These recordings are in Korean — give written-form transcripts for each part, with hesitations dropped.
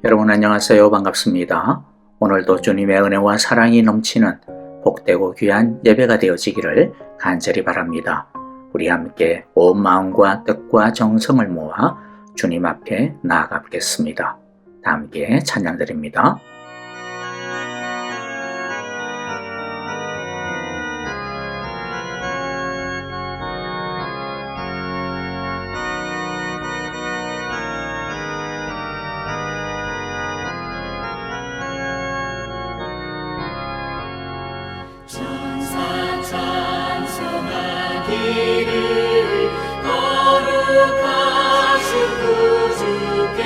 여러분 안녕하세요. 반갑습니다. 오늘도 주님의 은혜와 사랑이 넘치는 복되고 귀한 예배가 되어지기를 간절히 바랍니다. 우리 함께 온 마음과 뜻과 정성을 모아 주님 앞에 나아가겠습니다. 다 함께 찬양드립니다. 천사 찬송하기를 거룩하신 구주께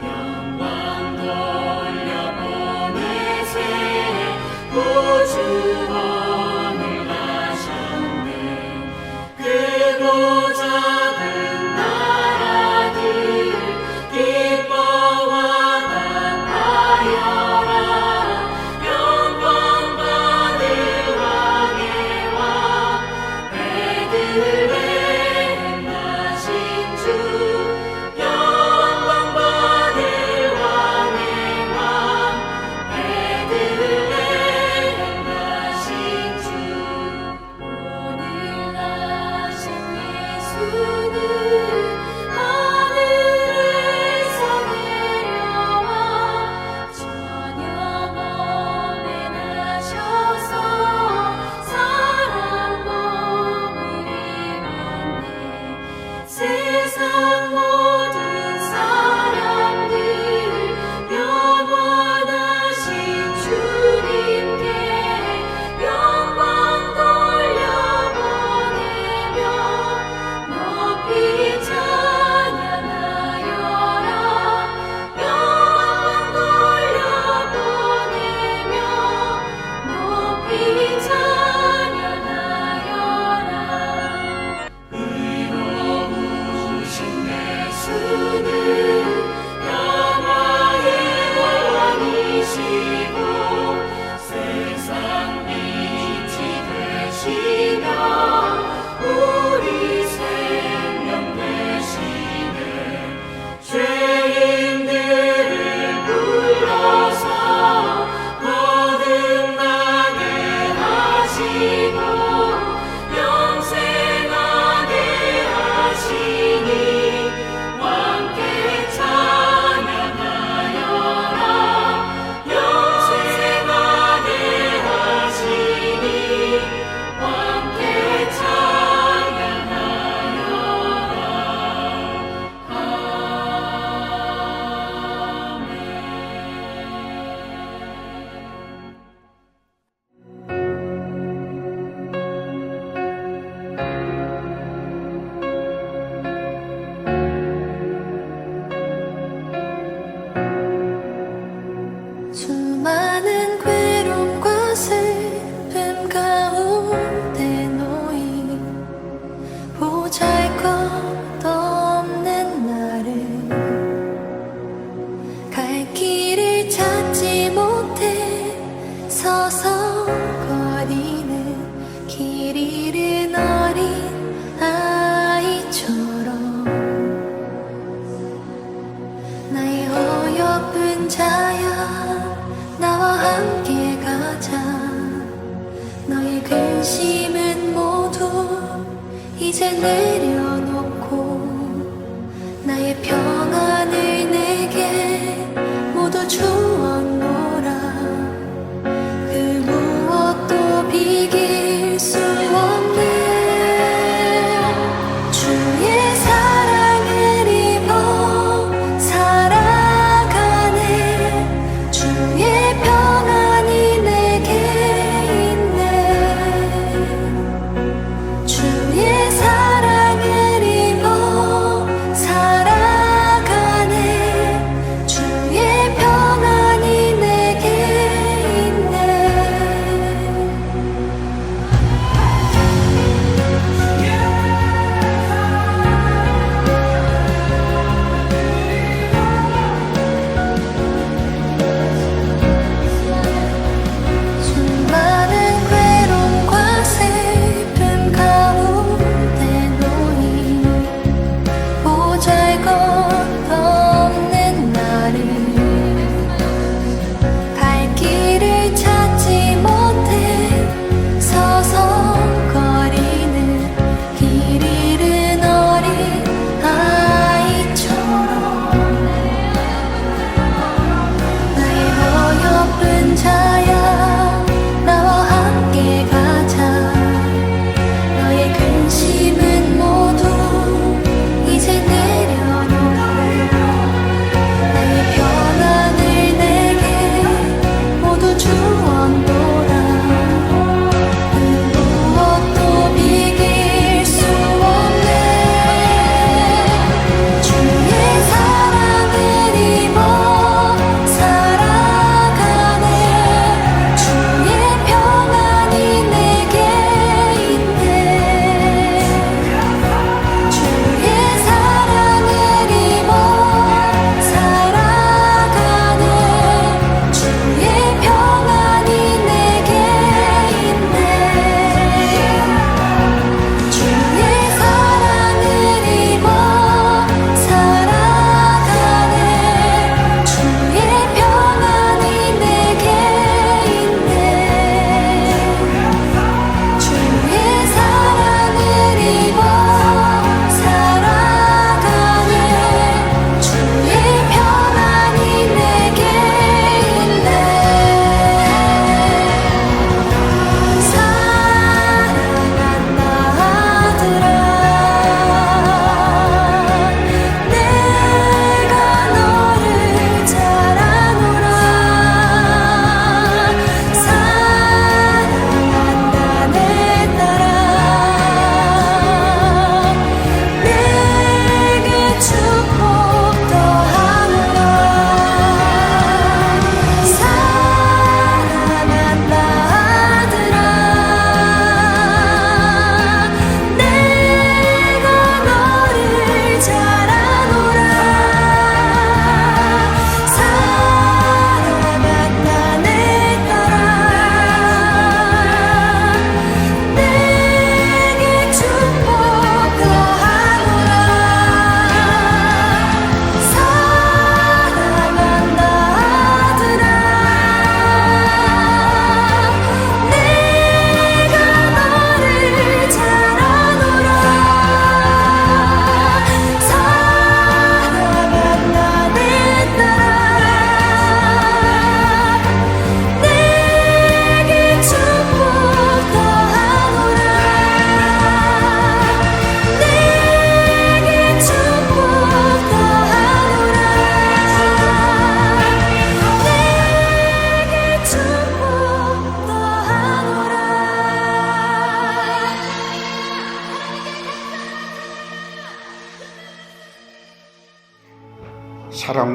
영광 돌려보내세 구주원을 하셨네. 크고 작은 나라들 기뻐와 답하여라. 영광 받을 왕의 왕 베들레헴 나신 주. 영광 받을 왕의 왕 베들레헴 나신 주. 오늘 나신 예수는 하늘에서 내려와 저녁 몸에 나셔서 사람 몸을 입었네. 세상 모든 사람들 영원하신 주님께 영광 돌려보내며 높이 찬양하여라. 영광 돌려보내며 높이 찬양하여라. 의로우신 예수는 영화의 왕이시고 세상 빛이 되시며 우리 생명 되시네. 죄인들을 불러서 거듭나게 하시고 영생하게 하시니 함께 찬양하여라. 영생하게 하시니 함께 수많은 괴로움과 슬픔 가운데 놓인 보잘것없는 나를 갈 길을 찾지 못해 서성거리는 길 잃은 어린 아이처럼 나의 어여쁜 자야 나와 함께 가자. 너의 근심은 모두 이제 내려놓고 나의 평안을 내게 모두 주었노라. 그 무엇도 비길 수 없네. 주의 사랑을 입어 살아가네. 주의 평안이 내게 있네. 주의 사랑을 입어 살아가네. 주의 평안이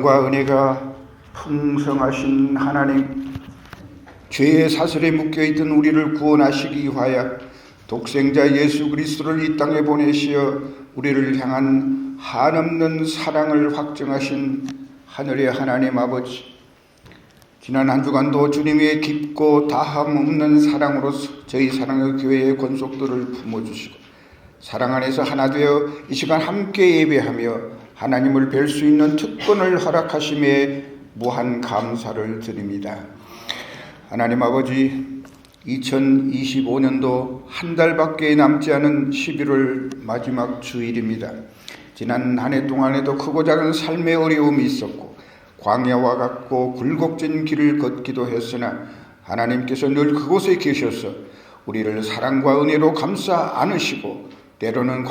사랑과 은혜가 풍성하신 하나님, 죄의 사슬에 묶여있던 우리를 구원하시기 위하여 독생자 예수 그리스도를 이 땅에 보내시어 우리를 향한 한없는 사랑을 확증하신 하늘의 하나님 아버지, 지난 한 주간도 주님의 깊고 다함 없는 사랑으로서 저희 사랑의 교회의 권속들을 품어주시고 사랑 안에서 하나 되어 이 시간 함께 예배하며 하나님을 뵐 수 있는 특권을 허락하심에 무한 감사를 드립니다. 하나님 아버지, 2025년도 한 달밖에 남지 않은 11월 마지막 주일입니다. 지난 한 해 동안에도 크고 작은 삶의 어려움이 있었고 광야와 같고 굴곡진 길을 걷기도 했으나 하나님께서 늘 그곳에 계셔서 우리를 사랑과 은혜로 감싸 안으시고 때로는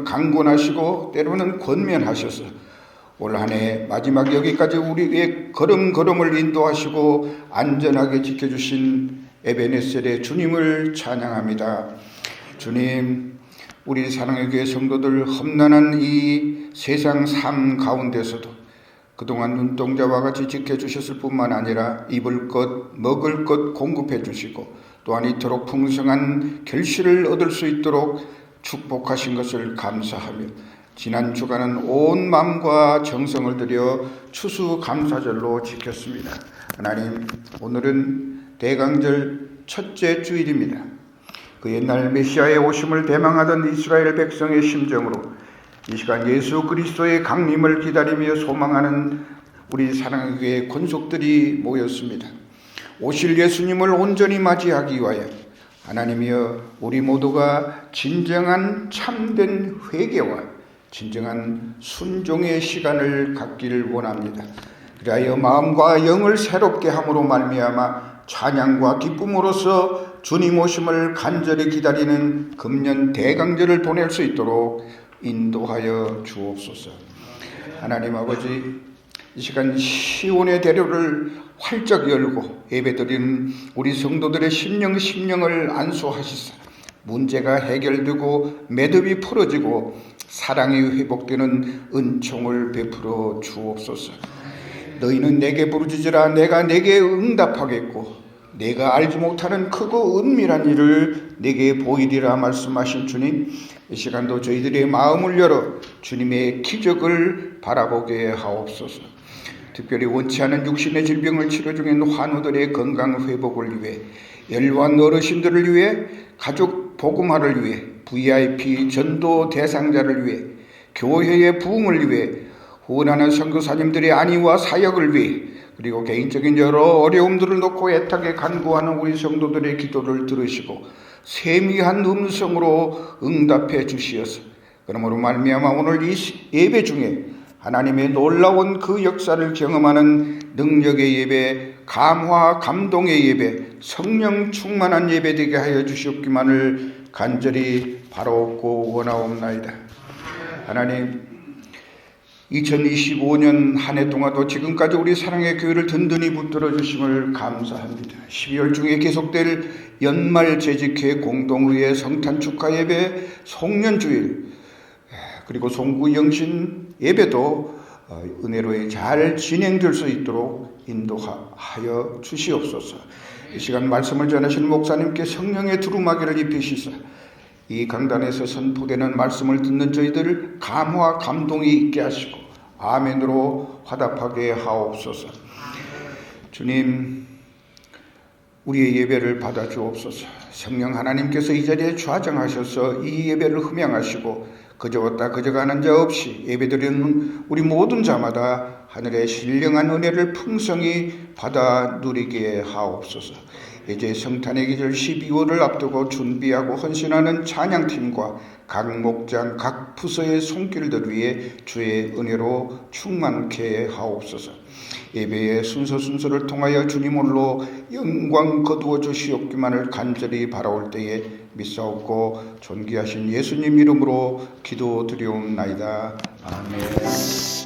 강권하시고 때로는 권면하셔서 올 한 해 마지막 여기까지 우리의 걸음걸음을 인도하시고 안전하게 지켜주신 에베네셀의 주님을 찬양합니다. 주님, 우리 사랑의 교회 성도들 험난한 이 세상 삶 가운데서도 그동안 눈동자와 같이 지켜주셨을 뿐만 아니라 입을 것, 먹을 것 공급해 주시고 또한 이토록 풍성한 결실을 얻을 수 있도록 축복하신 것을 감사하며 지난 주간은 온 마음과 정성을 들여 추수감사절로 지켰습니다. 하나님, 오늘은 대강절 첫째 주일입니다. 그 옛날 메시아의 오심을 대망하던 이스라엘 백성의 심정으로 이 시간 예수 그리스도의 강림을 기다리며 소망하는 우리 사랑의 교회 권속들이 모였습니다. 오실 예수님을 온전히 맞이하기 위하여 하나님이여 우리 모두가 진정한 참된 회개와 진정한 순종의 시간을 갖기를 원합니다. 그리하여 마음과 영을 새롭게 함으로 말미암아 찬양과 기쁨으로써 주님 오심을 간절히 기다리는 금년 대강절을 보낼 수 있도록 인도하여 주옵소서. 하나님 아버지, 이 시간 시온의 대로를 활짝 열고 예배드리는 우리 성도들의 심령을 안수하시사 문제가 해결되고 매듭이 풀어지고 사랑이 회복되는 은총을 베풀어 주옵소서. 너희는 내게 부르짖으라 내가 내게 응답하겠고 내가 알지 못하는 크고 은밀한 일을 내게 보이리라 말씀하신 주님, 이 시간도 저희들의 마음을 열어 주님의 기적을 바라보게 하옵소서. 특별히 원치 않은 육신의 질병을 치료 중인 환우들의 건강 회복을 위해, 열wan 어르신들을 위해, 가족 복음화를 위해, VIP 전도 대상자를 위해, 교회의 부흥을 위해, 후원하는 선교사님들의 안위와 사역을 위해, 그리고 개인적인 여러 어려움들을 놓고 애타게 간구하는 우리 성도들의 기도를 들으시고 세미한 음성으로 응답해 주시어서 그러므로 말미암아 오늘 이 예배 중에 하나님의 놀라운 그 역사를 경험하는 능력의 예배, 감화 감동의 예배, 성령 충만한 예배 되게 하여 주시옵기만을 간절히 바라옵고 원하옵나이다. 하나님, 2025년 한 해 동안도 지금까지 우리 사랑의 교회를 든든히 붙들어 주심을 감사합니다. 12월 중에 계속될 연말 재직회 공동의회 성탄 축하 예배, 송년주일 그리고 송구 영신 예배도 은혜로 잘 진행될 수 있도록 인도하여 주시옵소서. 이 시간 말씀을 전하시는 목사님께 성령의 두루마기를 입히시사 이 강단에서 선포되는 말씀을 듣는 저희들을 감화 감동이 있게 하시고 아멘으로 화답하게 하옵소서. 주님, 우리의 예배를 받아 주옵소서. 성령 하나님께서 이 자리에 좌정하셔서 이 예배를 흠양하시고 그저 왔다 그저 가는 자 없이 예배드리는 우리 모든 자마다 하늘의 신령한 은혜를 풍성히 받아 누리게 하옵소서. 이제 성탄의 계절 12월을 앞두고 준비하고 헌신하는 찬양팀과 각 목장, 각 부서의 손길들 위해 주의 은혜로 충만케 하옵소서. 예배의 순서를 통하여 주님 홀로 영광 거두어 주시옵기만을 간절히 바라올 때에 믿사옵고 존귀하신 예수님 이름으로 기도드리옵나이다. 아멘.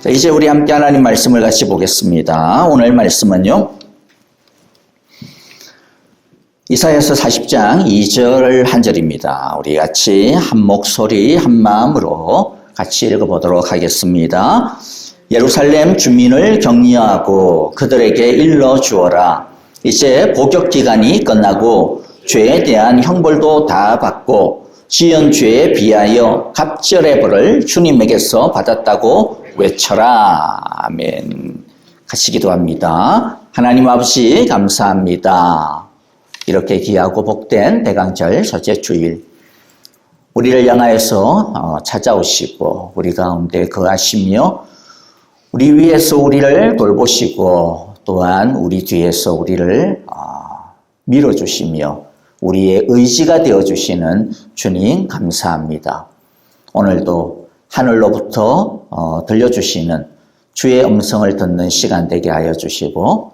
자, 이제 우리 함께 하나님 말씀을 같이 보겠습니다. 오늘 말씀은요, 이사야서 40장 2절 한 절입니다. 우리 같이 한 목소리 한 마음으로 같이 읽어보도록 하겠습니다. 예루살렘 주민을 격려하고 그들에게 일러 주어라. 이제 복역 기간이 끝나고 죄에 대한 형벌도 다 받고 지은 죄에 비하여 갑절의 벌을 주님에게서 받았다고 외쳐라. 아멘. 같이 기도합니다. 하나님 아버지 감사합니다. 이렇게 귀하고 복된 대강절 첫째 주일 우리를 향하여서 찾아오시고 우리 가운데 거하시며 우리 위에서 우리를 돌보시고 또한 우리 뒤에서 우리를 밀어주시며 우리의 의지가 되어주시는 주님 감사합니다. 오늘도 하늘로부터 들려주시는 주의 음성을 듣는 시간 되게 하여 주시고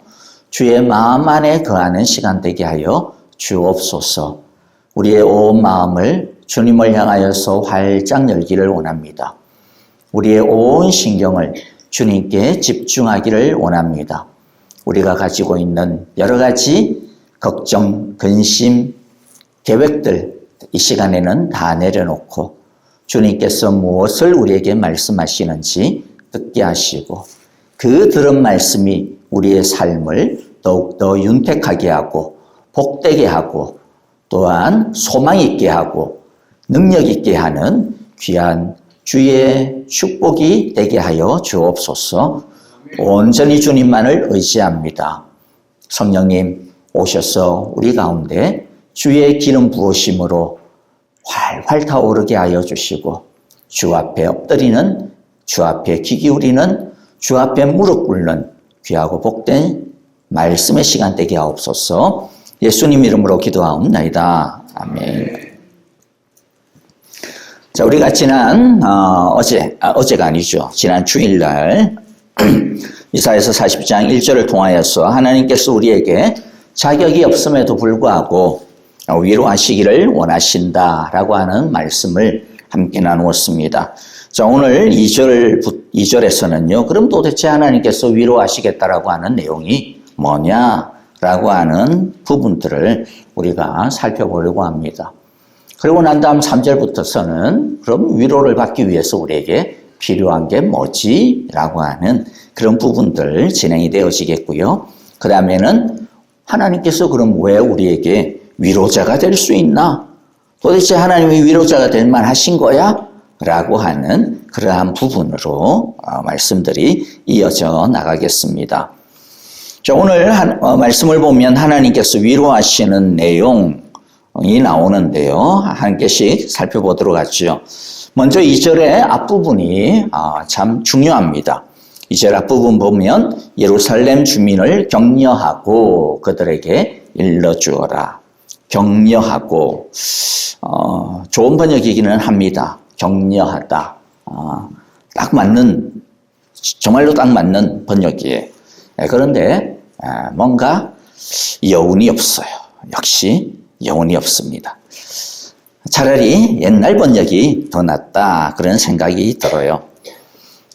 주의 마음 안에 거하는 시간 되게 하여 주옵소서. 우리의 온 마음을 주님을 향하여서 활짝 열기를 원합니다. 우리의 온 신경을 주님께 집중하기를 원합니다. 우리가 가지고 있는 여러 가지 걱정, 근심, 계획들 이 시간에는 다 내려놓고 주님께서 무엇을 우리에게 말씀하시는지 듣게 하시고 그 들은 말씀이 우리의 삶을 더욱더 윤택하게 하고 복되게 하고 또한 소망 있게 하고 능력 있게 하는 귀한 주의 축복이 되게 하여 주옵소서. 온전히 주님만을 의지합니다. 성령님 오셔서 우리 가운데 주의 기름 부으심으로 활활 타오르게 하여 주시고 주 앞에 엎드리는 주 앞에 귀 기울이는 주 앞에 무릎 꿇는 귀하고 복된 말씀의 시간 되게 하옵소서. 예수님 이름으로 기도하옵나이다. 아멘. 자, 우리가 지난 어제가 아니죠. 지난 주일날 이사야서 40장 1절을 통하여서 하나님께서 우리에게 자격이 없음에도 불구하고 위로하시기를 원하신다라고 하는 말씀을 함께 나누었습니다. 자, 오늘 2절에서는요. 그럼 도대체 하나님께서 위로하시겠다라고 하는 내용이 뭐냐라고 하는 부분들을 우리가 살펴보려고 합니다. 그리고 난 다음 3절부터서는 그럼 위로를 받기 위해서 우리에게 필요한 게 뭐지? 라고 하는 그런 부분들 진행이 되어지겠고요. 그 다음에는 하나님께서 그럼 왜 우리에게 위로자가 될 수 있나? 도대체 하나님이 위로자가 될 만하신 거야? 라고 하는 그러한 부분으로 말씀들이 이어져 나가겠습니다. 자, 오늘 말씀을 보면 하나님께서 위로하시는 내용이 나오는데요. 한 개씩 살펴보도록 하죠. 먼저 2절의 앞부분이 참 중요합니다. 2절 앞부분 보면 예루살렘 주민을 격려하고 그들에게 일러주어라. 격려하고 좋은 번역이기는 합니다. 격려하다. 딱 맞는 정말로 딱 맞는 번역이에요. 그런데 뭔가 여운이 없어요. 역시 여운이 없습니다. 차라리 옛날 번역이 더 낫다 그런 생각이 들어요.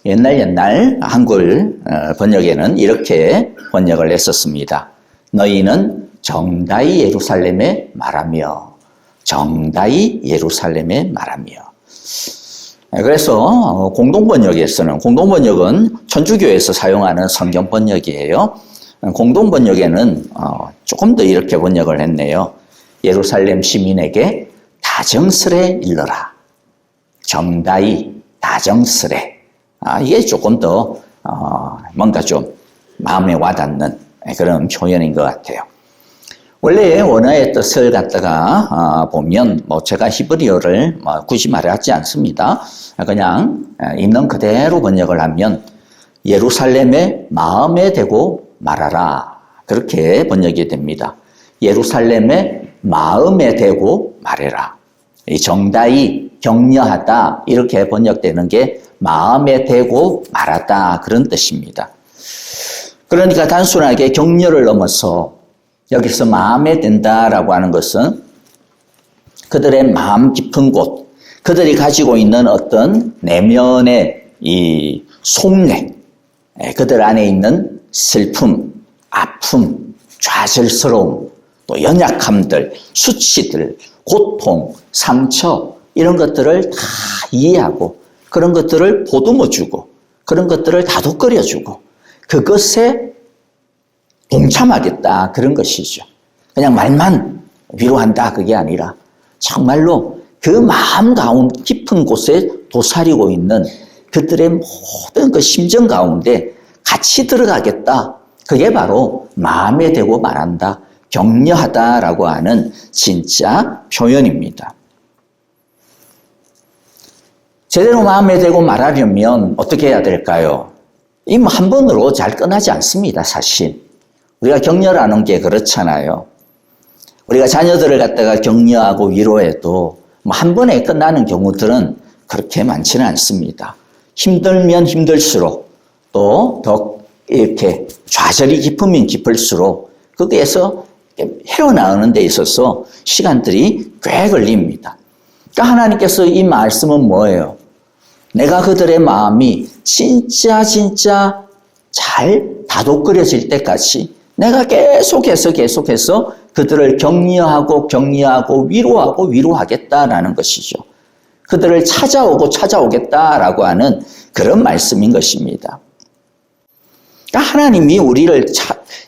옛날 한글 번역에는 이렇게 번역을 했었습니다. 너희는 정다이 예루살렘에 말하며 정다이 예루살렘에 말하며. 그래서 공동번역은 천주교에서 사용하는 성경 번역이에요. 공동번역에는 조금 더 이렇게 번역을 했네요. 예루살렘 시민에게 다정스레 일러라. 정다이 다정스레. 이게 조금 더 뭔가 좀 마음에 와닿는 그런 표현인 것 같아요. 원래 원어의 뜻을 갖다가 보면 제가 히브리어를 굳이 말하지 않습니다. 그냥 있는 그대로 번역을 하면 예루살렘의 마음에 대고 말하라. 그렇게 번역이 됩니다. 예루살렘의 마음에 대고 말해라. 이 정다이 격려하다 이렇게 번역되는 게 마음에 대고 말하다 그런 뜻입니다. 그러니까 단순하게 격려를 넘어서 여기서 마음에 든다라고 하는 것은 그들의 마음 깊은 곳, 그들이 가지고 있는 어떤 내면의 이 속내, 그들 안에 있는 슬픔, 아픔, 좌절스러움, 또 연약함들, 수치들, 고통, 상처 이런 것들을 다 이해하고 그런 것들을 보듬어주고 그런 것들을 다독거려주고 그것에 동참하겠다 그런 것이죠. 그냥 말만 위로한다 그게 아니라 정말로 그 마음 가운데 깊은 곳에 도사리고 있는 그들의 모든 그 심정 가운데 같이 들어가겠다. 그게 바로 마음에 대고 말한다. 격려하다라고 하는 진짜 표현입니다. 제대로 마음에 대고 말하려면 어떻게 해야 될까요? 이 한 번으로 잘 끝나지 않습니다, 사실. 우리가 격려라는 게 그렇잖아요. 우리가 자녀들을 갖다가 격려하고 위로해도 한 번에 끝나는 경우들은 그렇게 많지는 않습니다. 힘들면 힘들수록 또 더 이렇게 좌절이 깊으면 깊을수록 거기에서 헤어나오는 데 있어서 시간들이 꽤 걸립니다. 그러니까 하나님께서 이 말씀은 뭐예요? 내가 그들의 마음이 진짜 잘 다독거려질 때까지 내가 계속해서 그들을 격려하고 위로하겠다라는 것이죠. 그들을 찾아오겠다라고 하는 그런 말씀인 것입니다. 그러니까 하나님이 우리를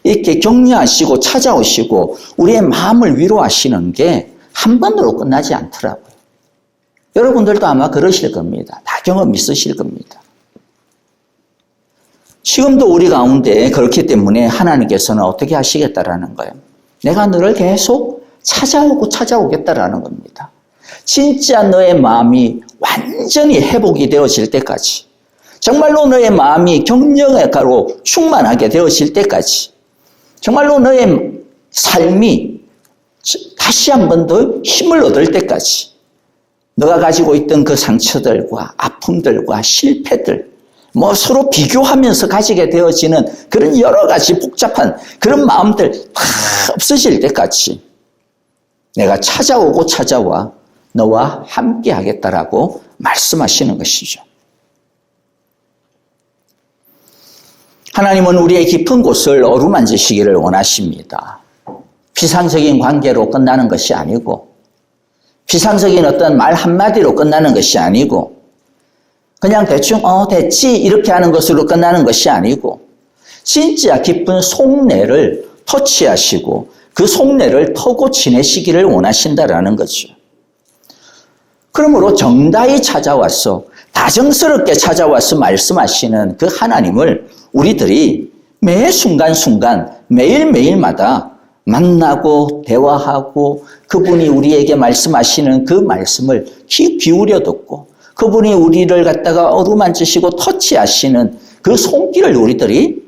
이렇게 격려하시고 찾아오시고 우리의 마음을 위로하시는 게 한 번으로 끝나지 않더라고요. 여러분들도 아마 그러실 겁니다. 다 경험 있으실 겁니다. 지금도 우리 가운데 그렇기 때문에 하나님께서는 어떻게 하시겠다라는 거예요. 내가 너를 계속 찾아오겠다라는 겁니다. 진짜 너의 마음이 완전히 회복이 되어질 때까지, 정말로 너의 마음이 격려의 가로 충만하게 되어질 때까지, 정말로 너의 삶이 다시 한 번 더 힘을 얻을 때까지 너가 가지고 있던 그 상처들과 아픔들과 실패들, 서로 비교하면서 가지게 되어지는 그런 여러 가지 복잡한 그런 마음들 다 없어질 때까지 내가 찾아와 너와 함께 하겠다라고 말씀하시는 것이죠. 하나님은 우리의 깊은 곳을 어루만지시기를 원하십니다. 피상적인 관계로 끝나는 것이 아니고, 피상적인 어떤 말 한마디로 끝나는 것이 아니고, 그냥 대충 됐지 이렇게 하는 것으로 끝나는 것이 아니고, 진짜 깊은 속내를 터치하시고 그 속내를 터고 지내시기를 원하신다라는 거죠. 그러므로 정다히 찾아와서 다정스럽게 찾아와서 말씀하시는 그 하나님을 우리들이 매 순간순간 매일매일마다 만나고 대화하고 그분이 우리에게 말씀하시는 그 말씀을 귀 기울여 듣고 그분이 우리를 갖다가 어루만지시고 터치하시는 그 손길을 우리들이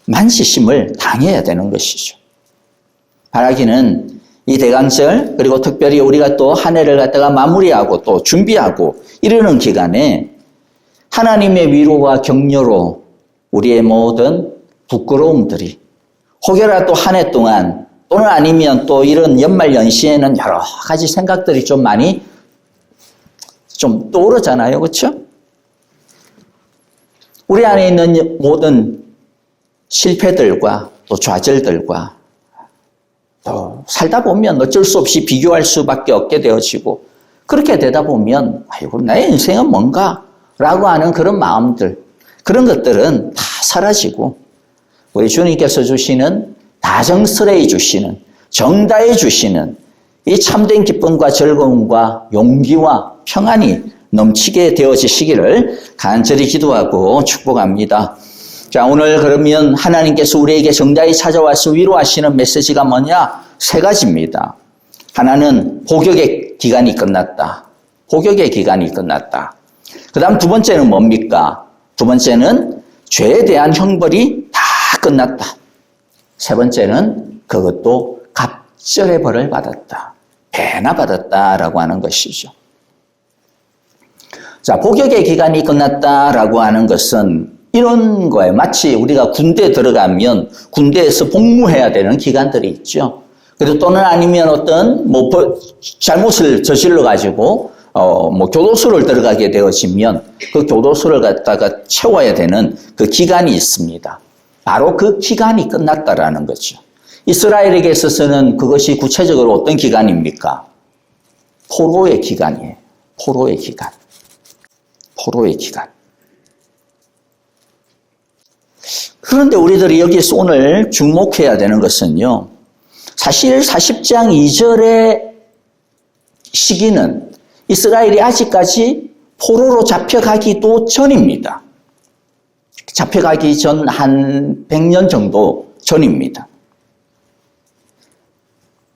만지심을 당해야 되는 것이죠. 바라기는 이 대강절 그리고 특별히 우리가 또 한 해를 갖다가 마무리하고 또 준비하고 이러는 기간에 하나님의 위로와 격려로 우리의 모든 부끄러움들이 혹여나 또 한 해 동안 또는 아니면 또 이런 연말 연시에는 여러 가지 생각들이 좀 많이 좀 떠오르잖아요. 그렇죠? 우리 안에 있는 모든 실패들과 또 좌절들과 또 살다 보면 어쩔 수 없이 비교할 수밖에 없게 되어지고 그렇게 되다 보면 아이고 나의 인생은 뭔가 라고 하는 그런 마음들 그런 것들은 다 사라지고 우리 주님께서 주시는 다정스레이 주시는 정다해 주시는 이 참된 기쁨과 즐거움과 용기와 평안이 넘치게 되어지시기를 간절히 기도하고 축복합니다. 자, 오늘 그러면 하나님께서 우리에게 정다히 찾아와서 위로하시는 메시지가 뭐냐? 세 가지입니다. 하나는 복역의 기간이 끝났다. 복역의 기간이 끝났다. 그 다음 두 번째는 뭡니까? 두 번째는 죄에 대한 형벌이 다 끝났다. 세 번째는 그것도 갑절의 벌을 받았다. 배나 받았다라고 하는 것이죠. 자, 복역의 기간이 끝났다라고 하는 것은 이런 거예요. 마치 우리가 군대에 들어가면 군대에서 복무해야 되는 기간들이 있죠. 그리고 또는 아니면 어떤 잘못을 저질러 가지고 교도소를 들어가게 되어지면 그 교도소를 갖다가 채워야 되는 그 기간이 있습니다. 바로 그 기간이 끝났다라는 거죠. 이스라엘에게 있어서는 그것이 구체적으로 어떤 기간입니까? 포로의 기간이에요. 포로의 기간. 포로의 기간. 그런데 우리들이 여기서 오늘 주목해야 되는 것은요, 사실 40장 2절의 시기는 이스라엘이 아직까지 포로로 잡혀가기도 전입니다. 잡혀가기 전 한 100년 정도 전입니다.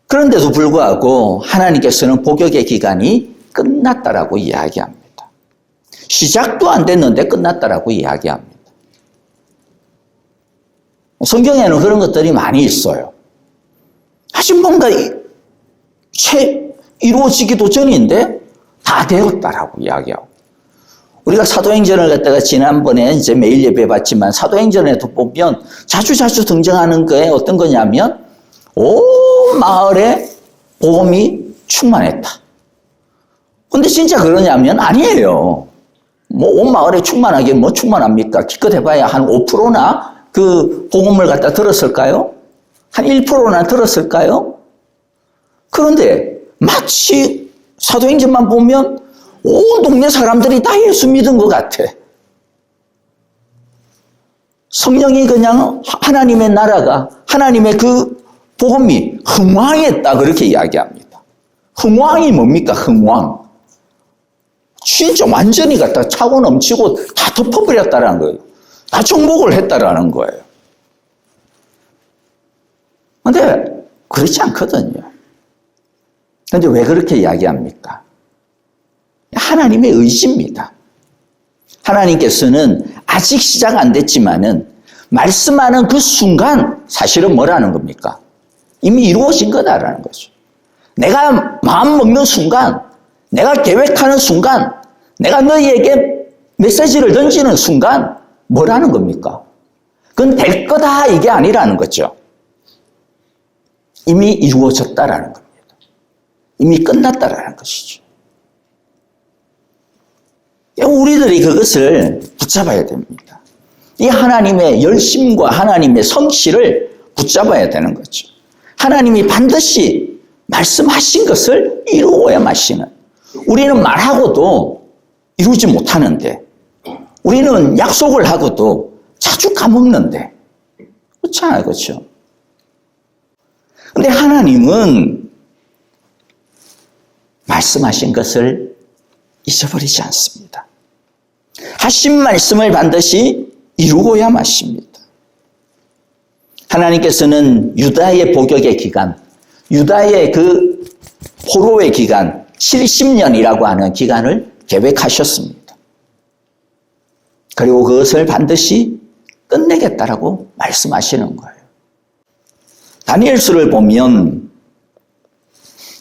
그런데도 불구하고 하나님께서는 복역의 기간이 끝났다라고 이야기합니다. 시작도 안 됐는데 끝났다라고 이야기합니다. 성경에는 그런 것들이 많이 있어요. 아직 뭔가 이루어지기도 전인데 다 되었다라고 이야기하고. 우리가 사도행전을 갖다가 지난번에 이제 매일 예배 봤지만 사도행전에도 보면 자주 등장하는 거에 어떤 거냐면 온 마을에 복음이 충만했다. 근데 진짜 그러냐면 아니에요. 뭐 온 마을에 충만하게 뭐 충만합니까? 기껏 해봐야 한 5%나 그 복음을 갖다 들었을까요? 한 1%나 들었을까요? 그런데 마치 사도행전만 보면 온 동네 사람들이 다 예수 믿은 것 같아. 성령이 그냥 하나님의 나라가, 하나님의 그 복음이 흥왕했다 그렇게 이야기합니다. 흥왕이 뭡니까? 흥왕. 진짜 완전히 갖다 차고 넘치고 다 덮어버렸다라는 거예요. 다 정복을 했다라는 거예요. 근데 그렇지 않거든요. 근데 왜 그렇게 이야기합니까? 하나님의 의지입니다. 하나님께서는 아직 시작 안 됐지만은 말씀하는 그 순간 사실은 뭐라는 겁니까? 이미 이루어진 거다라는 거죠. 내가 마음 먹는 순간, 내가 계획하는 순간, 내가 너희에게 메시지를 던지는 순간 뭐라는 겁니까? 그건 될 거다 이게 아니라는 거죠. 이미 이루어졌다라는 겁니다. 이미 끝났다라는 것이죠. 우리들이 그것을 붙잡아야 됩니다. 이 하나님의 열심과 하나님의 성실을 붙잡아야 되는 거죠. 하나님이 반드시 말씀하신 것을 이루어야 마시는. 우리는 말하고도 이루지 못하는데, 우리는 약속을 하고도 자주 까먹는데, 그렇잖아요, 그렇죠? 근데 하나님은 말씀하신 것을 잊어버리지 않습니다. 하신 말씀을 반드시 이루고야 마십니다. 하나님께서는 유다의 복역의 기간, 유다의 그 포로의 기간, 70년이라고 하는 기간을 계획하셨습니다. 그리고 그것을 반드시 끝내겠다라고 말씀하시는 거예요. 다니엘서를 보면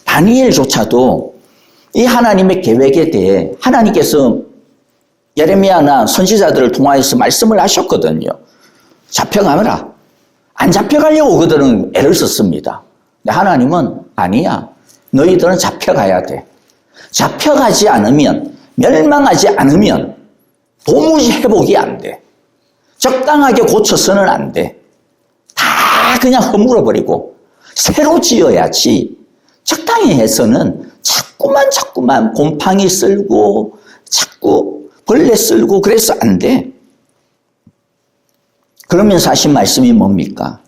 다니엘조차도 이 하나님의 계획에 대해 하나님께서 예레미야나 선지자들을 통하여서 말씀을 하셨거든요. 잡혀가라. 안 잡혀가려고 그들은 애를 썼습니다. 근데 하나님은 아니야. 너희들은 잡혀가야 돼. 잡혀가지 않으면, 멸망하지 않으면 도무지 회복이 안 돼. 적당하게 고쳐서는 안 돼. 다 그냥 허물어버리고 새로 지어야지. 적당히 해서는 자꾸만 곰팡이 쓸고 자꾸 벌레 쓸고 그래서 안 돼. 그러면서 하신 말씀이 뭡니까?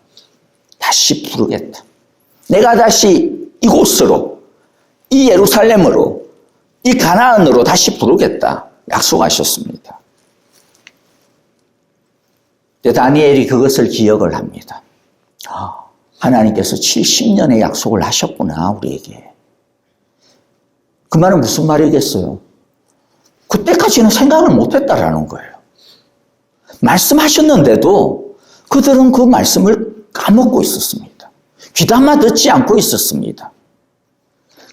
다시 부르겠다. 내가 다시 이곳으로, 이 예루살렘으로, 이 가나안으로 다시 부르겠다. 약속하셨습니다. 다니엘이 그것을 기억을 합니다. 하나님께서 70년의 약속을 하셨구나, 우리에게. 그 말은 무슨 말이겠어요? 그때까지는 생각을 못했다라는 거예요. 말씀하셨는데도 그들은 그 말씀을 까먹고 있었습니다. 귀담아 듣지 않고 있었습니다.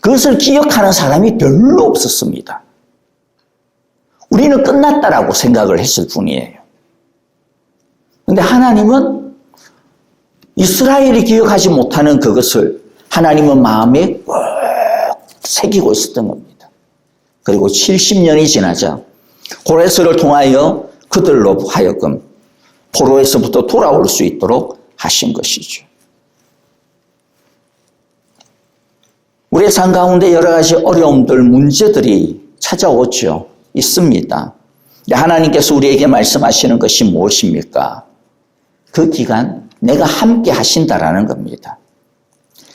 그것을 기억하는 사람이 별로 없었습니다. 우리는 끝났다라고 생각을 했을 뿐이에요. 그런데 하나님은 이스라엘이 기억하지 못하는 그것을 하나님은 마음에 꼭 새기고 있었던 겁니다. 그리고 70년이 지나자 고레스를 통하여 그들로 하여금 포로에서부터 돌아올 수 있도록 하신 것이죠. 우리의 삶 가운데 여러 가지 어려움들, 문제들이 찾아오죠. 있습니다. 하나님께서 우리에게 말씀하시는 것이 무엇입니까? 그 기간 내가 함께 하신다라는 겁니다.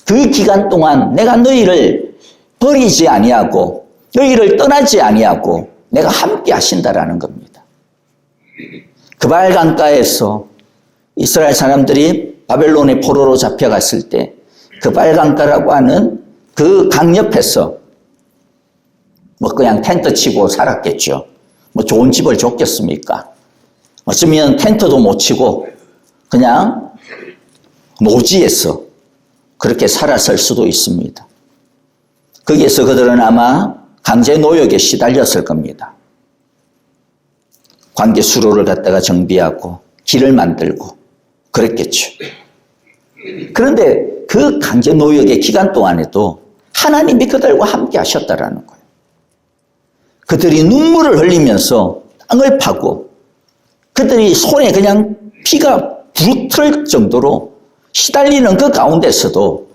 그 기간 동안 내가 너희를 버리지 아니하고 너희를 떠나지 아니하고 내가 함께 하신다라는 겁니다. 그발 강가에서 이스라엘 사람들이 바벨론의 포로로 잡혀갔을 때 그발 강가라고 하는 그 강 옆에서 뭐 그냥 텐트 치고 살았겠죠. 뭐 좋은 집을 줬겠습니까? 어쩌면 텐트도 못 치고 그냥 노지에서 그렇게 살았을 수도 있습니다. 거기에서 그들은 아마 강제 노역에 시달렸을 겁니다. 관계 수로를 갖다가 정비하고 길을 만들고 그랬겠죠. 그런데 그 강제 노역의 기간 동안에도 하나님이 그들과 함께 하셨다라는 거예요. 그들이 눈물을 흘리면서 땅을 파고 그들이 손에 그냥 피가 부르틀 정도로 시달리는 그 가운데서도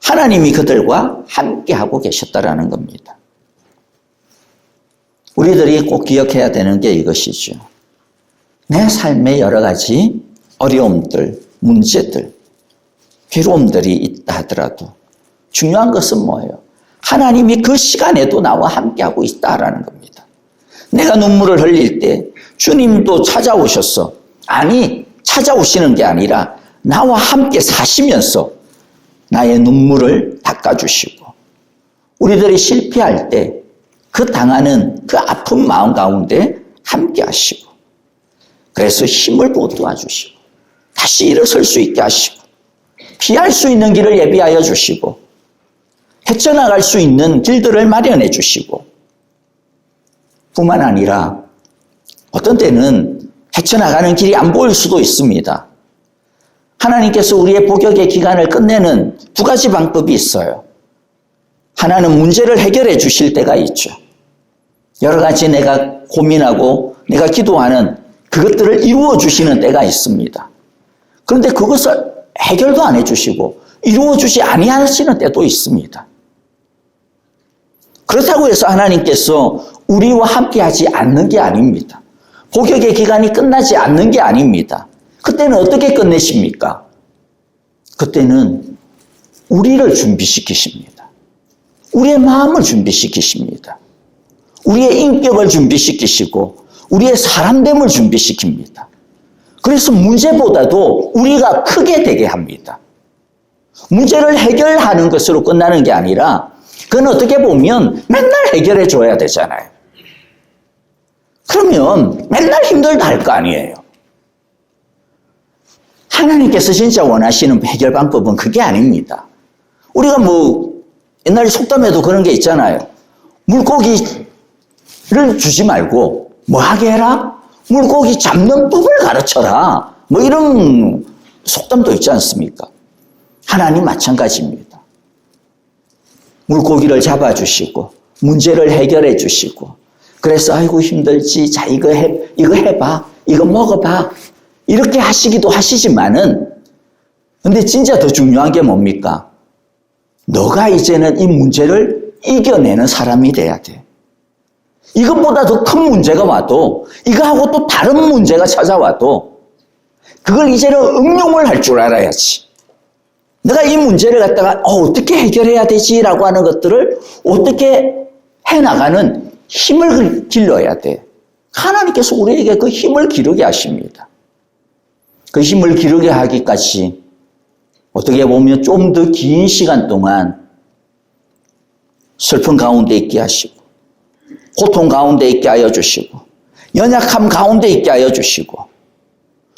하나님이 그들과 함께하고 계셨다라는 겁니다. 우리들이 꼭 기억해야 되는 게 이것이죠. 내 삶에 여러 가지 어려움들, 문제들, 괴로움들이 있다 하더라도 중요한 것은 뭐예요? 하나님이 그 시간에도 나와 함께하고 있다라는 겁니다. 내가 눈물을 흘릴 때 주님도 찾아오셨어. 아니, 찾아오시는 게 아니라 나와 함께 사시면서 나의 눈물을 닦아주시고 우리들이 실패할 때 그 당하는 그 아픈 마음 가운데 함께 하시고 그래서 힘을 보도와주시고 다시 일어설 수 있게 하시고 피할 수 있는 길을 예비하여 주시고 헤쳐나갈 수 있는 길들을 마련해 주시고 뿐만 아니라 어떤 때는 헤쳐나가는 길이 안 보일 수도 있습니다. 하나님께서 우리의 복역의 기간을 끝내는 두 가지 방법이 있어요. 하나는 문제를 해결해 주실 때가 있죠. 여러 가지 내가 고민하고 내가 기도하는 그것들을 이루어 주시는 때가 있습니다. 그런데 그것을 해결도 안 해주시고 이루어 주지 아니하시는 때도 있습니다. 그렇다고 해서 하나님께서 우리와 함께하지 않는 게 아닙니다. 복역의 기간이 끝나지 않는 게 아닙니다. 그때는 어떻게 끝내십니까? 그때는 우리를 준비시키십니다. 우리의 마음을 준비시키십니다. 우리의 인격을 준비시키시고 우리의 사람됨을 준비시킵니다. 그래서 문제보다도 우리가 크게 되게 합니다. 문제를 해결하는 것으로 끝나는 게 아니라 그건 어떻게 보면 맨날 해결해 줘야 되잖아요. 그러면 맨날 힘들다 할 거 아니에요. 하나님께서 진짜 원하시는 해결 방법은 그게 아닙니다. 우리가 뭐 옛날에 속담에도 그런 게 있잖아요. 물고기를 주지 말고 뭐 하게 해라? 물고기 잡는 법을 가르쳐라. 뭐 이런 속담도 있지 않습니까? 하나님 마찬가지입니다. 물고기를 잡아주시고 문제를 해결해 주시고 그래서 아이고 힘들지. 자 이거 해봐. 이거 먹어봐. 이렇게 하시기도 하시지만은 근데 진짜 더 중요한 게 뭡니까? 너가 이제는 이 문제를 이겨내는 사람이 돼야 돼. 이것보다 더 큰 문제가 와도 이거하고 또 다른 문제가 찾아와도 그걸 이제는 응용을 할 줄 알아야지. 내가 이 문제를 갖다가 어떻게 해결해야 되지라고 하는 것들을 어떻게 해나가는 힘을 길러야 돼. 하나님께서 우리에게 그 힘을 기르게 하십니다. 그 힘을 기르게 하기까지 어떻게 보면 좀 더 긴 시간 동안 슬픔 가운데 있게 하시고 고통 가운데 있게 하여 주시고 연약함 가운데 있게 하여 주시고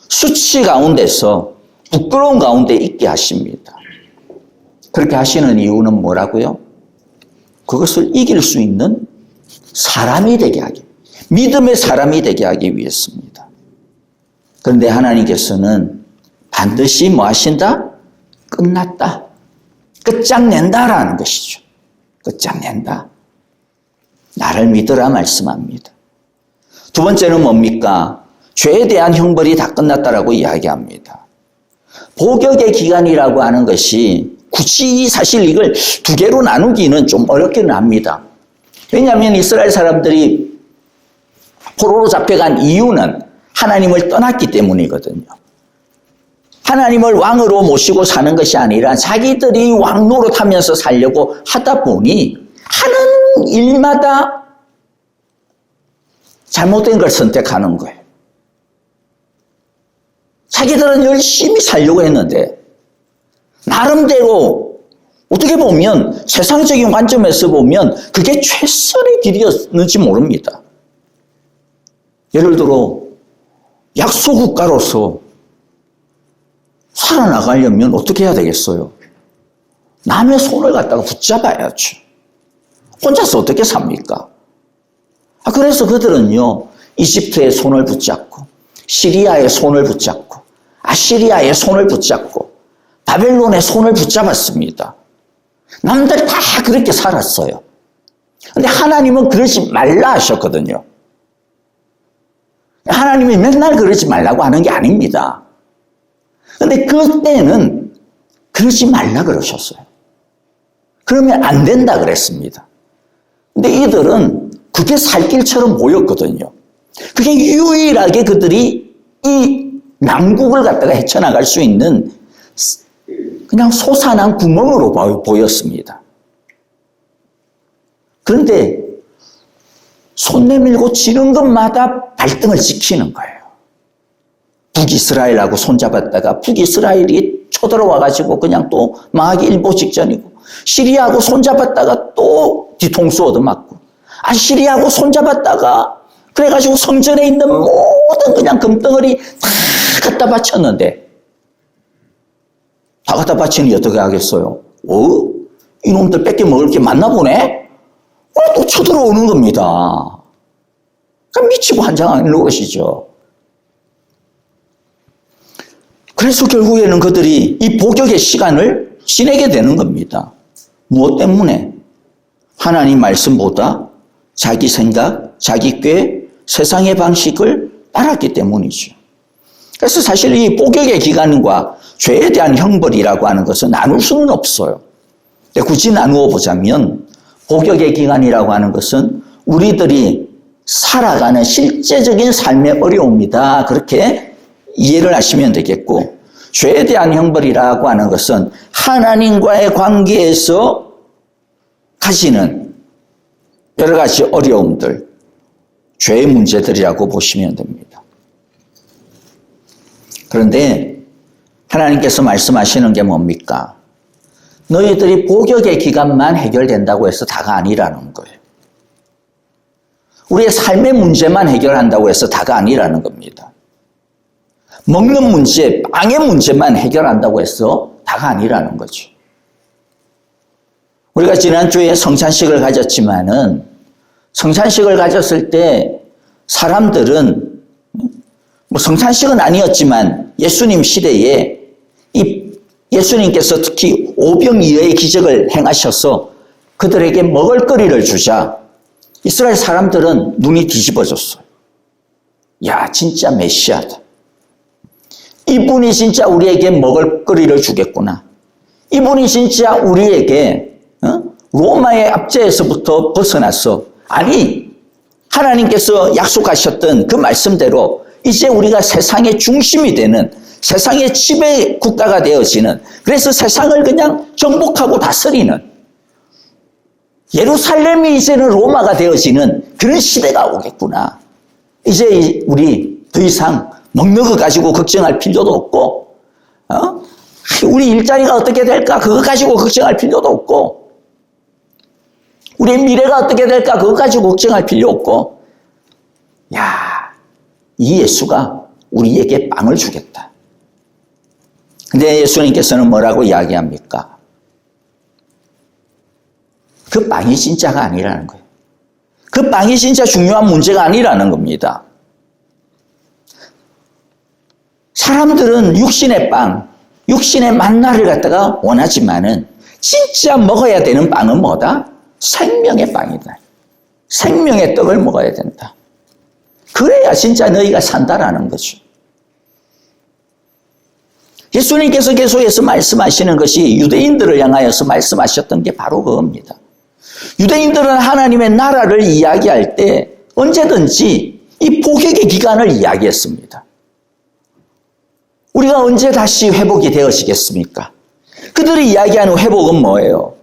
수치 가운데서 부끄러움 가운데 있게 하십니다. 그렇게 하시는 이유는 뭐라고요? 그것을 이길 수 있는 사람이 되게 하기, 믿음의 사람이 되게 하기 위해서입니다. 그런데 하나님께서는 반드시 뭐 하신다? 끝났다. 끝장낸다라는 것이죠. 끝장낸다. 나를 믿으라 말씀합니다. 두 번째는 뭡니까? 죄에 대한 형벌이 다 끝났다라고 이야기합니다. 복역의 기간이라고 하는 것이 굳이 사실 이걸 두 개로 나누기는 좀 어렵기는 합니다. 왜냐하면 이스라엘 사람들이 포로로 잡혀간 이유는 하나님을 떠났기 때문이거든요. 하나님을 왕으로 모시고 사는 것이 아니라 자기들이 왕 노릇하면서 살려고 하다 보니 하는 일마다 잘못된 걸 선택하는 거예요. 자기들은 열심히 살려고 했는데 나름대로 어떻게 보면 세상적인 관점에서 보면 그게 최선의 길이었는지 모릅니다. 예를 들어 약소국가로서 살아나가려면 어떻게 해야 되겠어요? 남의 손을 갖다가 붙잡아야죠. 혼자서 어떻게 삽니까? 그래서 그들은요, 이집트의 손을 붙잡고, 시리아의 손을 붙잡고, 아시리아의 손을 붙잡고, 바벨론의 손을 붙잡았습니다. 남들 다 그렇게 살았어요. 근데 하나님은 그러지 말라 하셨거든요. 하나님이 맨날 그러지 말라고 하는 게 아닙니다. 근데 그때는 그러지 말라 그러셨어요. 그러면 안 된다 그랬습니다. 근데 이들은 그게 살 길처럼 보였거든요. 그게 유일하게 그들이 이 남국을 갖다가 헤쳐나갈 수 있는 그냥 솟아난 구멍으로 보였습니다. 그런데 손 내밀고 지는 것마다 발등을 지키는 거예요. 북이스라엘하고 손잡았다가 북이스라엘이 쳐들어와가지고 그냥 또 망하기 일보 직전이고, 시리아하고 손잡았다가 또 뒤통수 얻어맞고, 아시리아하고 손잡았다가 그래가지고 성전에 있는 모든 그냥 금덩어리 다 갖다 바쳤는데, 다 갖다 바치니 어떻게 하겠어요? 이놈들 뺏겨 먹을 게 맞나 보네? 또 쳐들어오는 겁니다. 그러니까 미치고 한장하는 것이죠. 그래서 결국에는 그들이 이 복역의 시간을 지내게 되는 겁니다. 무엇 때문에? 하나님 말씀보다 자기 생각, 자기 꾀, 세상의 방식을 따랐기 때문이죠. 그래서 사실 이 복역의 기간과 죄에 대한 형벌이라고 하는 것은 나눌 수는 없어요. 근데 굳이 나누어 보자면 복역의 기간이라고 하는 것은 우리들이 살아가는 실제적인 삶의 어려움이다, 그렇게 이해를 하시면 되겠고, 죄에 대한 형벌이라고 하는 것은 하나님과의 관계에서 가지는 여러 가지 어려움들, 죄의 문제들이라고 보시면 됩니다. 그런데 하나님께서 말씀하시는 게 뭡니까? 너희들이 복역의 기간만 해결된다고 해서 다가 아니라는 거예요. 우리의 삶의 문제만 해결한다고 해서 다가 아니라는 겁니다. 먹는 문제, 빵의 문제만 해결한다고 해서 다가 아니라는 거죠. 우리가 지난주에 성찬식을 가졌지만은, 성찬식을 가졌을 때 사람들은 성찬식은 아니었지만 예수님 시대에 예수님께서 특히 오병이어의 기적을 행하셔서 그들에게 먹을거리를 주자 이스라엘 사람들은 눈이 뒤집어졌어요. 야, 진짜 메시아다. 이분이 진짜 우리에게 먹을거리를 주겠구나. 이분이 진짜 우리에게 로마의 압제에서부터 벗어나서, 아니, 하나님께서 약속하셨던 그 말씀대로 이제 우리가 세상의 중심이 되는, 세상의 지배 국가가 되어지는, 그래서 세상을 그냥 정복하고 다스리는, 예루살렘이 이제는 로마가 되어지는 그런 시대가 오겠구나. 이제 우리 더 이상 먹는 거 가지고 걱정할 필요도 없고, 우리 일자리가 어떻게 될까 그거 가지고 걱정할 필요도 없고, 우리의 미래가 어떻게 될까 그거 가지고 걱정할 필요 없고, 야, 이 예수가 우리에게 빵을 주겠다. 근데 예수님께서는 뭐라고 이야기합니까? 그 빵이 진짜가 아니라는 거예요. 그 빵이 진짜 중요한 문제가 아니라는 겁니다. 사람들은 육신의 빵, 육신의 만나를 갖다가 원하지만은 진짜 먹어야 되는 빵은 뭐다? 생명의 빵이다. 생명의 떡을 먹어야 된다. 그래야 진짜 너희가 산다라는 거죠. 예수님께서 계속해서 말씀하시는 것이 유대인들을 향하여서 말씀하셨던 게 바로 그겁니다. 유대인들은 하나님의 나라를 이야기할 때 언제든지 이 복역의 기간을 이야기했습니다. 우리가 언제 다시 회복이 되어지겠습니까? 그들이 이야기하는 회복은 뭐예요?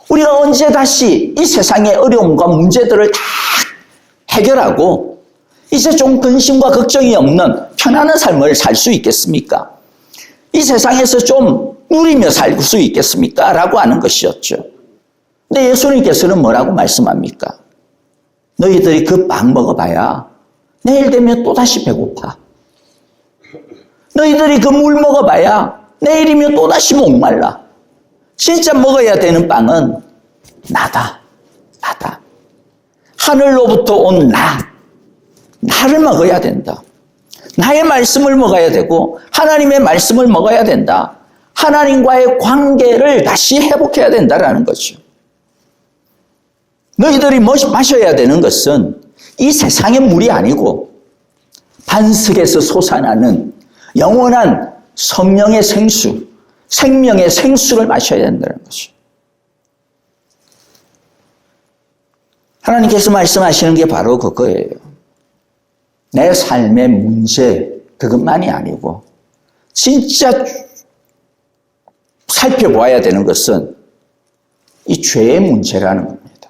우리가 언제 다시 이 세상의 어려움과 문제들을 다 해결하고 이제 좀 근심과 걱정이 없는 편안한 삶을 살 수 있겠습니까? 이 세상에서 좀 누리며 살 수 있겠습니까? 라고 하는 것이었죠. 근데 예수님께서는 뭐라고 말씀합니까? 너희들이 그 빵 먹어봐야 내일 되면 또다시 배고파. 너희들이 그 물 먹어봐야 내일이면 또다시 목말라. 진짜 먹어야 되는 빵은 나다. 나다. 하늘로부터 온 나를 먹어야 된다. 나의 말씀을 먹어야 되고 하나님의 말씀을 먹어야 된다. 하나님과의 관계를 다시 회복해야 된다라는 거죠. 너희들이 마셔야 되는 것은 이 세상의 물이 아니고 반석에서 솟아나는 영원한 성령의 생수, 생명의 생수를 마셔야 된다는 거죠. 하나님께서 말씀하시는 게 바로 그거예요. 내 삶의 문제 그것만이 아니고 진짜 살펴보아야 되는 것은 이 죄의 문제라는 겁니다.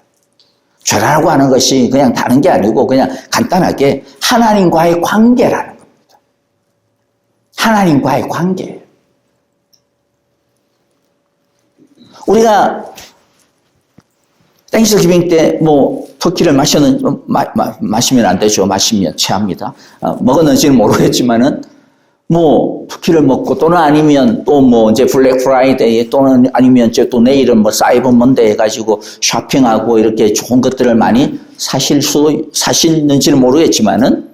죄라고 하는 것이 그냥 다른 게 아니고 그냥 간단하게 하나님과의 관계라는 겁니다. 하나님과의 관계예요. 우리가 땡스기빙 때 터키를 마시면 안 되죠. 마시면 체합니다. 먹었는지는 모르겠지만은 터키를 먹고 또는 아니면 또 이제 블랙 프라이데이 또는 아니면 이제 또 내일은 사이버 먼데이 해가지고 쇼핑하고 이렇게 좋은 것들을 많이 사시는지는 모르겠지만은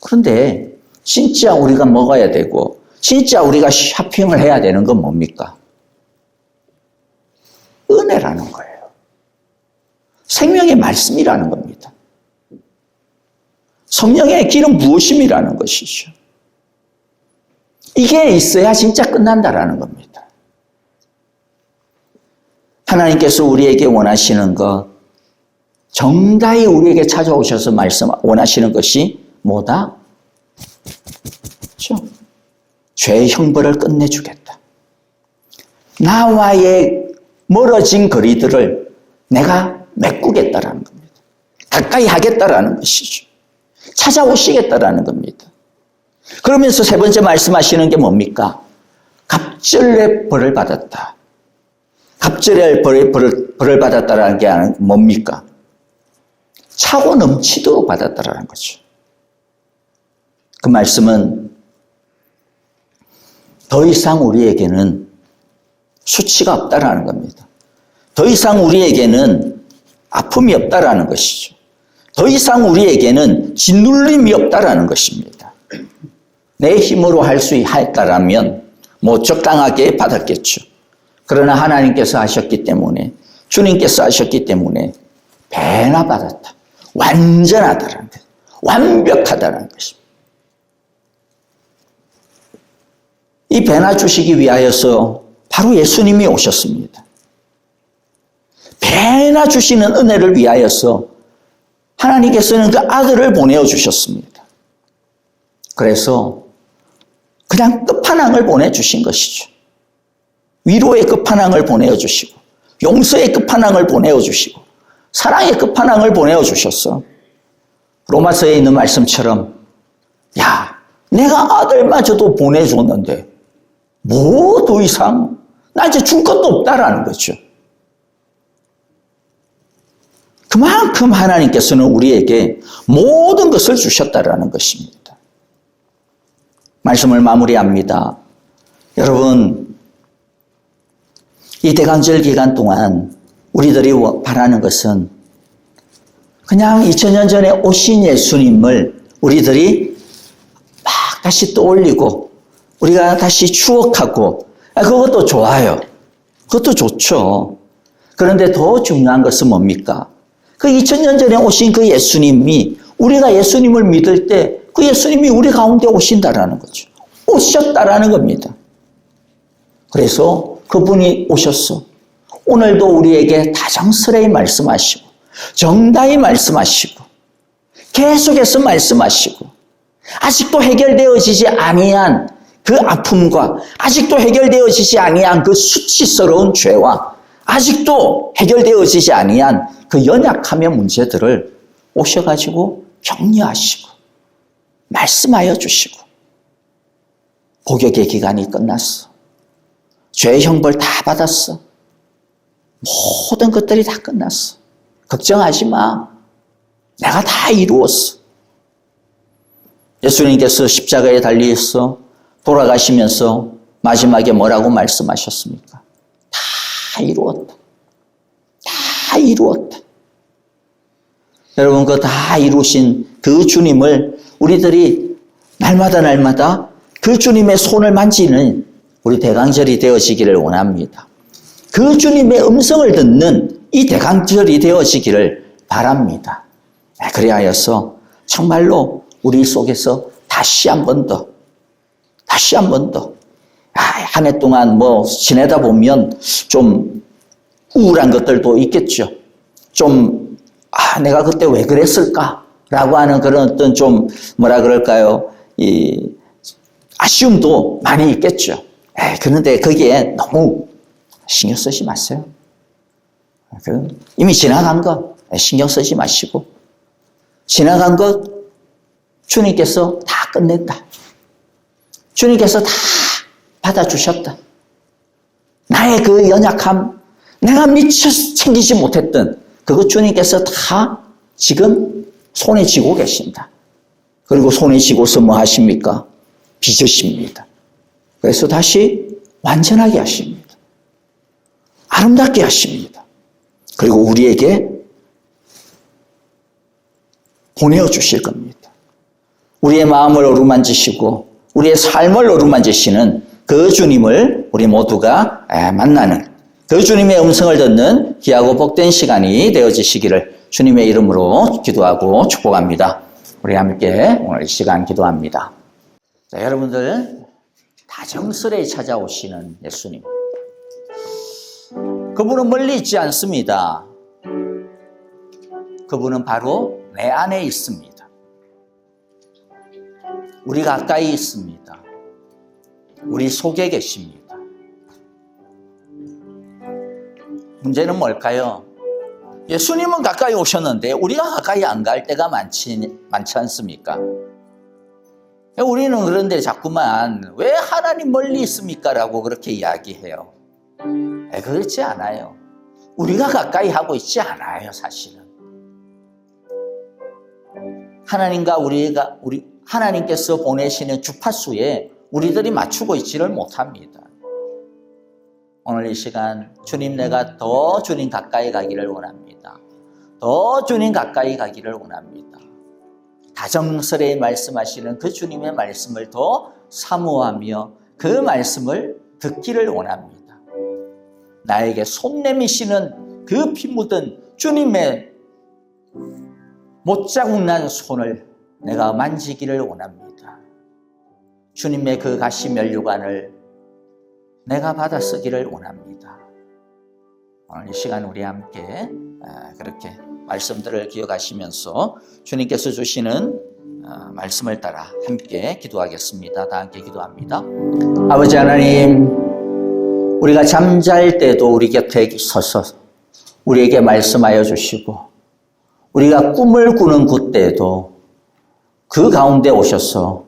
그런데 진짜 우리가 먹어야 되고 진짜 우리가 쇼핑을 해야 되는 건 뭡니까? 은혜라는 거예요. 생명의 말씀이라는 겁니다. 성령의 기름 부으심이라는 것이죠. 이게 있어야 진짜 끝난다라는 겁니다. 하나님께서 우리에게 원하시는 것, 정다히 우리에게 찾아오셔서 원하시는 것이 뭐다? 그렇죠? 죄의 형벌을 끝내주겠다. 나와의 멀어진 거리들을 내가 메꾸겠다라는 겁니다. 가까이 하겠다라는 것이죠. 찾아오시겠다라는 겁니다. 그러면서 세 번째 말씀하시는 게 뭡니까? 갑절의 벌을 받았다. 갑절의 벌을 받았다라는 게 뭡니까? 차고 넘치도록 받았다라는 거죠. 그 말씀은 더 이상 우리에게는 수치가 없다라는 겁니다. 더 이상 우리에게는 아픔이 없다라는 것이죠. 더 이상 우리에게는 짓눌림이 없다라는 것입니다. 내 힘으로 할 수 있다라면 적당하게 받았겠죠. 그러나 하나님께서 하셨기 때문에 주님께서 하셨기 때문에 배나 받았다. 완전하다라는 것, 완벽하다라는 것입니다. 이 배나 주시기 위하여서 바로 예수님이 오셨습니다. 배나 주시는 은혜를 위하여서 하나님께서는 그 아들을 보내어 주셨습니다. 그래서 그냥 끝판왕을 보내주신 것이죠. 위로의 끝판왕을 보내어 주시고 용서의 끝판왕을 보내어 주시고 사랑의 끝판왕을 보내어 주셨어. 로마서에 있는 말씀처럼 내가 아들마저도 보내줬는데 뭐 더 이상 나 이제 줄 것도 없다라는 거죠. 그만큼 하나님께서는 우리에게 모든 것을 주셨다라는 것입니다. 말씀을 마무리합니다. 여러분, 이 대강절 기간 동안 우리들이 바라는 것은 그냥 2000년 전에 오신 예수님을 우리들이 막 다시 떠올리고 우리가 다시 추억하고 그것도 좋아요. 그것도 좋죠. 그런데 더 중요한 것은 뭡니까? 그 2000년 전에 오신 그 예수님이 우리가 예수님을 믿을 때 그 예수님이 우리 가운데 오신다라는 거죠. 오셨다라는 겁니다. 그래서 그분이 오셨어. 오늘도 우리에게 다정스레이 말씀하시고 정다히 말씀하시고 계속해서 말씀하시고 아직도 해결되어지지 아니한 그 아픔과 아직도 해결되어지지 아니한 그 수치스러운 죄와 아직도 해결되어지지 아니한 그 연약함의 문제들을 오셔가지고 격려하시고 말씀하여 주시고 복역의 기간이 끝났어. 죄의 형벌 다 받았어. 모든 것들이 다 끝났어. 걱정하지 마. 내가 다 이루었어. 예수님께서 십자가에 달리셔서 돌아가시면서 마지막에 뭐라고 말씀하셨습니까? 다 이루었다. 다 이루었다. 여러분, 그 다 이루신 그 주님을 우리들이 날마다 그 주님의 손을 만지는 우리 대강절이 되어지기를 원합니다. 그 주님의 음성을 듣는 이 대강절이 되어지기를 바랍니다. 그리하여서 정말로 우리 속에서 다시 한 번 더, 한 해 동안 지내다 보면 좀 우울한 것들도 있겠죠. 좀, 내가 그때 왜 그랬을까라고 하는 그런 어떤 좀, 아쉬움도 많이 있겠죠. 그런데 거기에 너무 신경 쓰지 마세요. 이미 지나간 거 신경 쓰지 마시고, 지나간 것 주님께서 다 끝냈다. 주님께서 다 받아주셨다. 나의 그 연약함, 내가 미처 챙기지 못했던 그것 주님께서 다 지금 손에 쥐고 계신다. 그리고 손에 쥐고서 뭐 하십니까? 빚으십니다. 그래서 다시 완전하게 하십니다. 아름답게 하십니다. 그리고 우리에게 보내어주실 겁니다. 우리의 마음을 어루만지시고 우리의 삶을 어루만지시는 그 주님을 우리 모두가 만나는, 그 주님의 음성을 듣는 귀하고 복된 시간이 되어지시기를 주님의 이름으로 기도하고 축복합니다. 우리 함께 오늘 이 시간 기도합니다. 자, 여러분들, 다정스레 찾아오시는 예수님, 그분은 멀리 있지 않습니다. 그분은 바로 내 안에 있습니다. 우리 가까이 있습니다. 우리 속에 계십니다. 문제는 뭘까요? 예수님은 가까이 오셨는데 우리가 가까이 안 갈 때가 많지 않습니까? 우리는 그런데 자꾸만 왜 하나님 멀리 있습니까? 라고 그렇게 이야기해요. 그렇지 않아요. 우리가 가까이 하고 있지 않아요, 사실은. 하나님께서 보내시는 주파수에 우리들이 맞추고 있지를 못합니다. 오늘 이 시간 주님, 내가 더 주님 가까이 가기를 원합니다. 더 주님 가까이 가기를 원합니다. 다정스레 말씀하시는 그 주님의 말씀을 더 사모하며 그 말씀을 듣기를 원합니다. 나에게 손 내미시는 그 피 묻은 주님의 못자국 난 손을 내가 만지기를 원합니다. 주님의 그 가시 면류관을 내가 받아 쓰기를 원합니다. 오늘 이 시간 우리 함께 그렇게 말씀들을 기억하시면서 주님께서 주시는 말씀을 따라 함께 기도하겠습니다. 다 함께 기도합니다. 아버지 하나님, 우리가 잠잘 때도 우리 곁에 서서 우리에게 말씀하여 주시고, 우리가 꿈을 꾸는 그때도 그 가운데 오셔서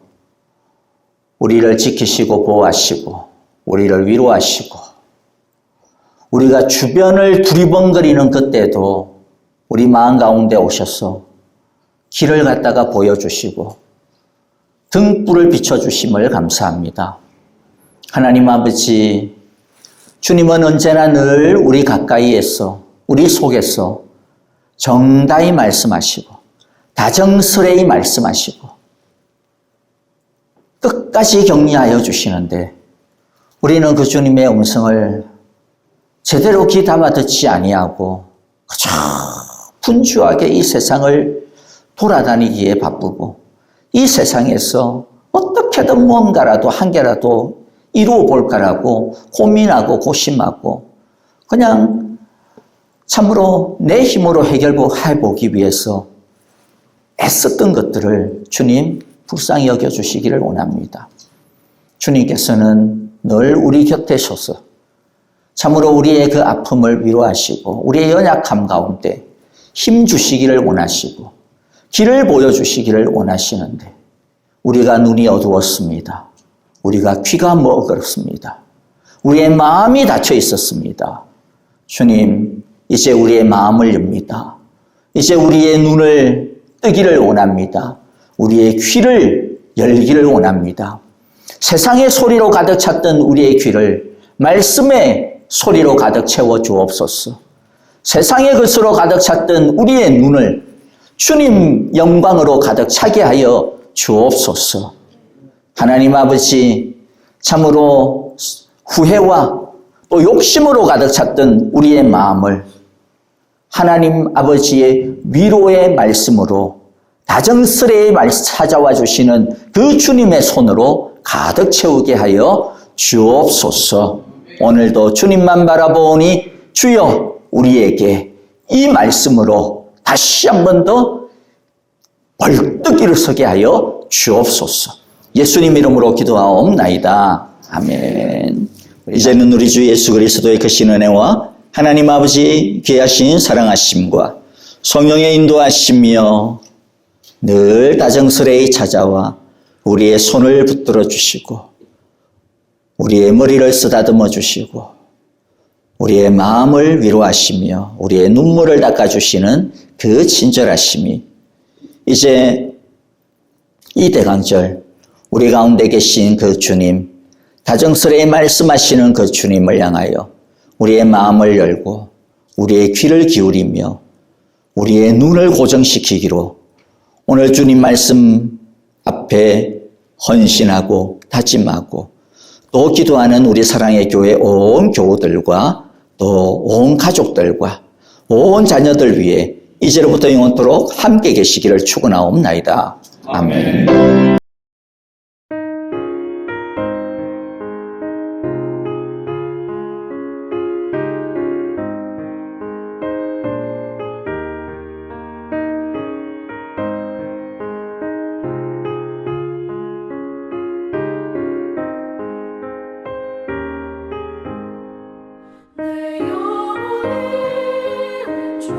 우리를 지키시고 보호하시고 우리를 위로하시고, 우리가 주변을 두리번거리는 그때도 우리 마음 가운데 오셔서 길을 갖다가 보여주시고 등불을 비춰주심을 감사합니다. 하나님 아버지, 주님은 언제나 늘 우리 가까이에서, 우리 속에서 정다히 말씀하시고 다정스레히 말씀하시고 끝까지 격려하여 주시는데, 우리는 그 주님의 음성을 제대로 귀 담아 듣지 아니하고 그저 분주하게 이 세상을 돌아다니기에 바쁘고, 이 세상에서 어떻게든 뭔가라도 한 개라도 이루어 볼까라고 고민하고 고심하고, 그냥 참으로 내 힘으로 해결해보기 위해서 애썼던 것들을 주님 불쌍히 여겨주시기를 원합니다. 주님께서는 늘 우리 곁에 서서 참으로 우리의 그 아픔을 위로하시고 우리의 연약함 가운데 힘 주시기를 원하시고 길을 보여주시기를 원하시는데 우리가 눈이 어두웠습니다. 우리가 귀가 먹었습니다. 우리의 마음이 닫혀 있었습니다. 주님, 이제 우리의 마음을 엽니다. 이제 우리의 눈을 뜨기를 원합니다. 우리의 귀를 열기를 원합니다. 세상의 소리로 가득 찼던 우리의 귀를 말씀의 소리로 가득 채워 주옵소서. 세상의 것으로 가득 찼던 우리의 눈을 주님 영광으로 가득 차게 하여 주옵소서. 하나님 아버지, 참으로 후회와 또 욕심으로 가득 찼던 우리의 마음을 하나님 아버지의 위로의 말씀으로 다정스레 찾아와 주시는 그 주님의 손으로 가득 채우게 하여 주옵소서. 오늘도 주님만 바라보니 주여 우리에게 이 말씀으로 다시 한 번 더 벌떡 일어서게 하여 주옵소서. 예수님 이름으로 기도하옵나이다. 아멘. 이제는 우리 주 예수 그리스도의 크신 은혜와 하나님 아버지 귀하신 사랑하심과 성령의 인도하시며 늘 다정스레 찾아와 우리의 손을 붙들어 주시고 우리의 머리를 쓰다듬어 주시고 우리의 마음을 위로하시며 우리의 눈물을 닦아주시는 그 친절하심이 이제 이 대강절 우리 가운데 계신 그 주님, 다정스레 말씀하시는 그 주님을 향하여 우리의 마음을 열고 우리의 귀를 기울이며 우리의 눈을 고정시키기로 오늘 주님 말씀 앞에 헌신하고 다짐하고 또 기도하는 우리 사랑의 교회 온 교우들과 또 온 가족들과 온 자녀들 위해 이제로부터 영원토록 함께 계시기를 축원하옵나이다. 아멘. 내 영혼이 주